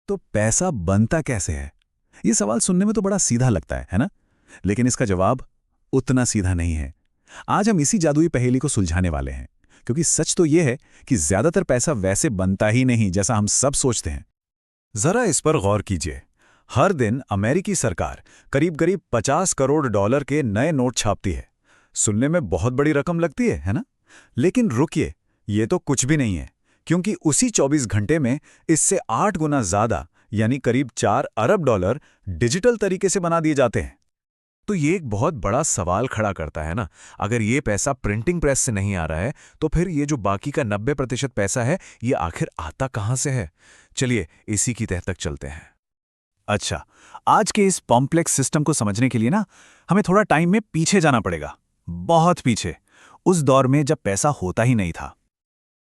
तो पैसा बनता कैसे है? ये सवाल सुनने में तो बड़ा सीधा लगता है ना? लेकिन इसका जवाब उतना सीधा नहीं है। आज हम इसी जादुई पहेली को सुलझाने वाले हैं, क्योंकि सच तो ये है कि ज्यादातर पैसा वैसे बनता ही नहीं जैसा हम सब सोचते हैं। जरा इस पर गौर कीजिए। हर दिन अमेरिकी सरकार करीब-करीब 50 करोड़ डॉलर के नए नोट छापती है। सुनने में बहुत बड़ी रकम लगती है ना? लेकिन रुकिए, ये तो कुछ भी नहीं है, क्योंकि उसी 24 घंटे में इससे 8 गुना ज्यादा यानी करीब 4 अरब डॉलर डिजिटल तरीके से बना दिए जाते हैं। तो ये एक बहुत बड़ा सवाल खड़ा करता है ना। अगर ये पैसा प्रिंटिंग प्रेस से नहीं आ रहा है, तो फिर ये जो बाकी का 90% पैसा है, ये आखिर आता कहां से है? चलिए इसी की तह तक चलते हैं। अच्छा, आज के इस कॉम्प्लेक्स सिस्टम को समझने के लिए ना हमें थोड़ा टाइम में पीछे जाना पड़ेगा, बहुत पीछे, उस दौर में जब पैसा होता ही नहीं था।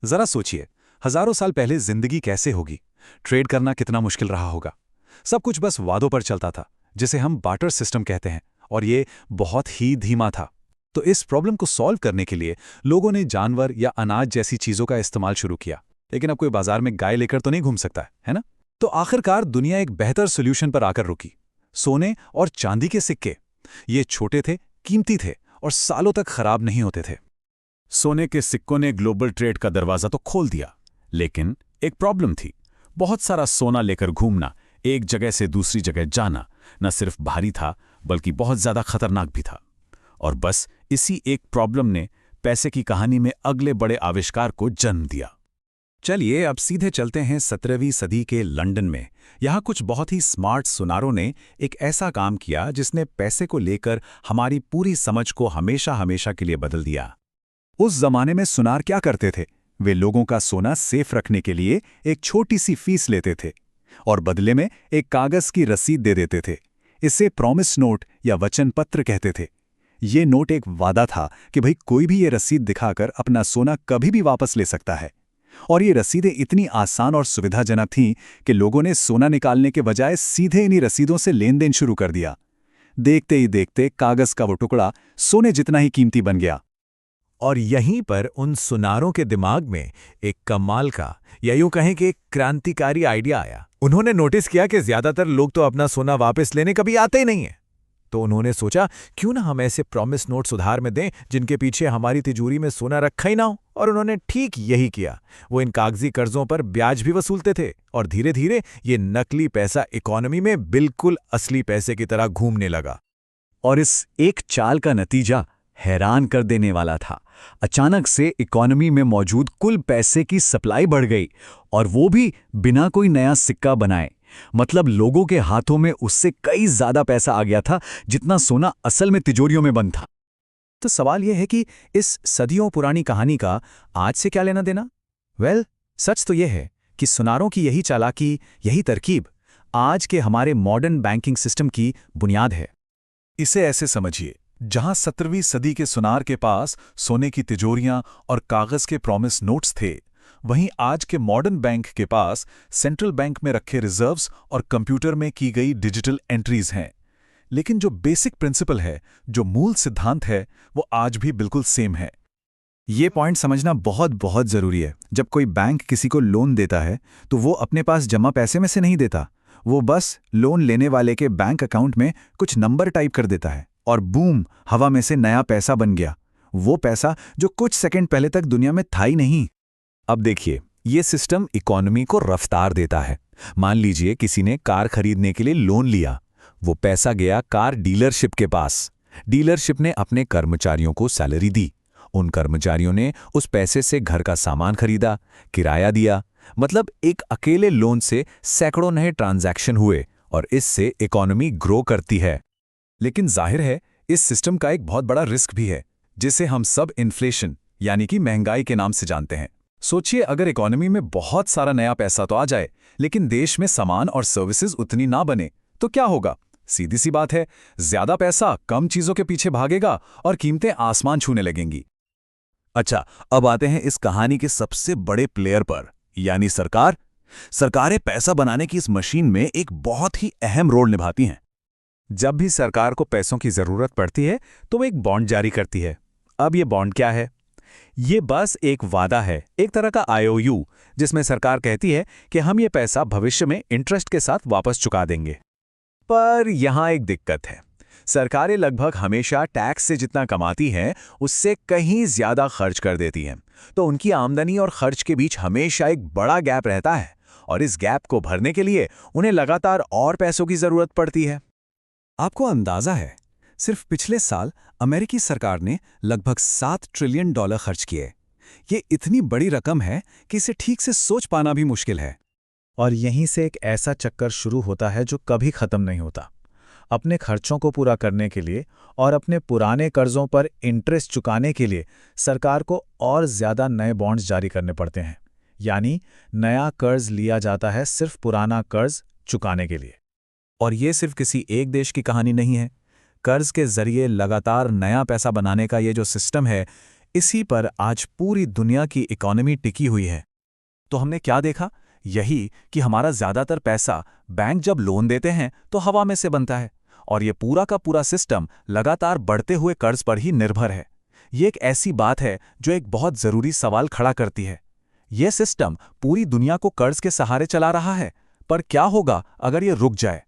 जरा सोचिए, हजारों साल पहले जिंदगी कैसे होगी? ट्रेड करना कितना मुश्किल रहा होगा। सब कुछ बस वादों पर चलता था, जिसे हम बार्टर सिस्टम कहते हैं, और ये बहुत ही धीमा था। तो इस प्रॉब्लम को सॉल्व करने के लिए लोगों ने जानवर या अनाज जैसी चीजों का इस्तेमाल शुरू किया। लेकिन अब कोई बाजार में गाय लेकर तो नहीं घूम सकता है ना? तो आखिरकार दुनिया एक बेहतर सोल्यूशन पर आकर रुकी। सोने और चांदी के सिक्के। ये छोटे थे, कीमती थे और सालों तक खराब नहीं होते थे। सोने के सिक्कों ने ग्लोबल ट्रेड का दरवाजा तो खोल दिया, लेकिन एक प्रॉब्लम थी। बहुत सारा सोना लेकर घूमना, एक जगह से दूसरी जगह जाना, न सिर्फ भारी था बल्कि बहुत ज्यादा खतरनाक भी था। और बस इसी एक प्रॉब्लम ने पैसे की कहानी में अगले बड़े आविष्कार को जन्म दिया। चलिए अब सीधे चलते हैं 17वीं सदी के लंदन में। यहाँ कुछ बहुत ही स्मार्ट सुनारों ने एक ऐसा काम किया जिसने पैसे को लेकर हमारी पूरी समझ को हमेशा हमेशा के लिए बदल दिया। उस जमाने में सुनार क्या करते थे? वे लोगों का सोना सेफ रखने के लिए एक छोटी सी फीस लेते थे और बदले में एक कागज की रसीद दे देते थे। इसे प्रॉमिस नोट या वचन पत्र कहते थे। ये नोट एक वादा था कि भाई कोई भी ये रसीद दिखाकर अपना सोना कभी भी वापस ले सकता है। और ये रसीदें इतनी आसान और सुविधाजनक थीं कि लोगों ने सोना निकालने के बजाय सीधे इन्हीं रसीदों से लेन देन शुरू कर दिया। देखते ही देखते कागज का वो टुकड़ा सोने जितना ही कीमती बन गया। और यहीं पर उन सुनारों के दिमाग में एक कमाल का, या यूं कहें कि एक क्रांतिकारी आइडिया आया। उन्होंने नोटिस किया कि ज्यादातर लोग तो अपना सोना वापस लेने कभी आते ही नहीं है। तो उन्होंने सोचा, क्यों ना हम ऐसे प्रॉमिस नोट्स उधार में दें जिनके पीछे हमारी तिजोरी में सोना रखा ही ना हो। और उन्होंने ठीक यही किया। वो इन कागजी कर्जों पर ब्याज भी वसूलते थे और धीरे धीरे ये नकली पैसा इकोनॉमी में बिल्कुल असली पैसे की तरह घूमने लगा। और इस एक चाल का नतीजा हैरान कर देने वाला था। अचानक से इकोनॉमी में मौजूद कुल पैसे की सप्लाई बढ़ गई, और वो भी बिना कोई नया सिक्का बनाए। मतलब लोगों के हाथों में उससे कई ज्यादा पैसा आ गया था जितना सोना असल में तिजोरियों में बंद था। तो सवाल यह है कि इस सदियों पुरानी कहानी का आज से क्या लेना देना? सच तो यह है कि सुनारों की यही चालाकी, यही तरकीब आज के हमारे मॉडर्न बैंकिंग सिस्टम की बुनियाद है। इसे ऐसे समझिए, जहां 17वीं सदी के सुनार के पास सोने की तिजोरियां और कागज के प्रॉमिस नोट्स थे, वहीं आज के मॉडर्न बैंक के पास सेंट्रल बैंक में रखे रिजर्व्स और कंप्यूटर में की गई डिजिटल एंट्रीज हैं। लेकिन जो बेसिक प्रिंसिपल है, जो मूल सिद्धांत है, वो आज भी बिल्कुल सेम है। ये पॉइंट समझना बहुत बहुत जरूरी है। जब कोई बैंक किसी को लोन देता है तो वो अपने पास जमा पैसे में से नहीं देता। वो बस लोन लेने वाले के बैंक अकाउंट में कुछ नंबर टाइप कर देता है और बूम, हवा में से नया पैसा बन गया। वो पैसा जो कुछ सेकंड पहले तक दुनिया में था ही नहीं। अब देखिए, ये सिस्टम इकोनॉमी को रफ्तार देता है। मान लीजिए किसी ने कार खरीदने के लिए लोन लिया। वो पैसा गया कार डीलरशिप के पास। डीलरशिप ने अपने कर्मचारियों को सैलरी दी। उन कर्मचारियों ने उस पैसे से घर का सामान खरीदा, किराया दिया। मतलब एक अकेले लोन से सैकड़ों नए ट्रांजैक्शन हुए और इससे इकोनॉमी ग्रो करती है। लेकिन जाहिर है, इस सिस्टम का एक बहुत बड़ा रिस्क भी है, जिसे हम सब इन्फ्लेशन यानी कि महंगाई के नाम से जानते हैं। सोचिए, अगर इकोनॉमी में बहुत सारा नया पैसा तो आ जाए, लेकिन देश में सामान और सर्विसेज उतनी ना बने, तो क्या होगा? सीधी सी बात है, ज्यादा पैसा कम चीजों के पीछे भागेगा और कीमतें आसमान छूने लगेंगी। अच्छा, अब आते हैं इस कहानी के सबसे बड़े प्लेयर पर, यानी सरकार। सरकारें पैसा बनाने की इस मशीन में एक बहुत ही अहम रोल निभाती हैं। जब भी सरकार को पैसों की जरूरत पड़ती है तो वो एक बॉन्ड जारी करती है। अब ये बॉन्ड क्या है? ये बस एक वादा है, एक तरह का IOU, जिसमें सरकार कहती है कि हम ये पैसा भविष्य में इंटरेस्ट के साथ वापस चुका देंगे। पर यहाँ एक दिक्कत है। सरकारें लगभग हमेशा टैक्स से जितना कमाती हैं, उससे कहीं ज्यादा खर्च कर देती हैं। तो उनकी आमदनी और खर्च के बीच हमेशा एक बड़ा गैप रहता है, और इस गैप को भरने के लिए उन्हें लगातार और पैसों की जरूरत पड़ती है। आपको अंदाजा है, सिर्फ पिछले साल अमेरिकी सरकार ने लगभग $7 ट्रिलियन खर्च किए। ये इतनी बड़ी रकम है कि इसे ठीक से सोच पाना भी मुश्किल है। और यहीं से एक ऐसा चक्कर शुरू होता है जो कभी खत्म नहीं होता। अपने खर्चों को पूरा करने के लिए और अपने पुराने कर्जों पर इंटरेस्ट चुकाने के लिए सरकार को और ज्यादा नए बॉन्ड्स जारी करने पड़ते हैं। यानी नया कर्ज लिया जाता है सिर्फ पुराना कर्ज चुकाने के लिए। और ये सिर्फ किसी एक देश की कहानी नहीं है। कर्ज के जरिए लगातार नया पैसा बनाने का ये जो सिस्टम है, इसी पर आज पूरी दुनिया की इकोनॉमी टिकी हुई है। तो हमने क्या देखा? यही कि हमारा ज्यादातर पैसा बैंक जब लोन देते हैं तो हवा में से बनता है, और ये पूरा का पूरा सिस्टम लगातार बढ़ते हुए कर्ज पर ही निर्भर है। ये एक ऐसी बात है जो एक बहुत जरूरी सवाल खड़ा करती है। यह सिस्टम पूरी दुनिया को कर्ज के सहारे चला रहा है, पर क्या होगा अगर ये रुक जाए?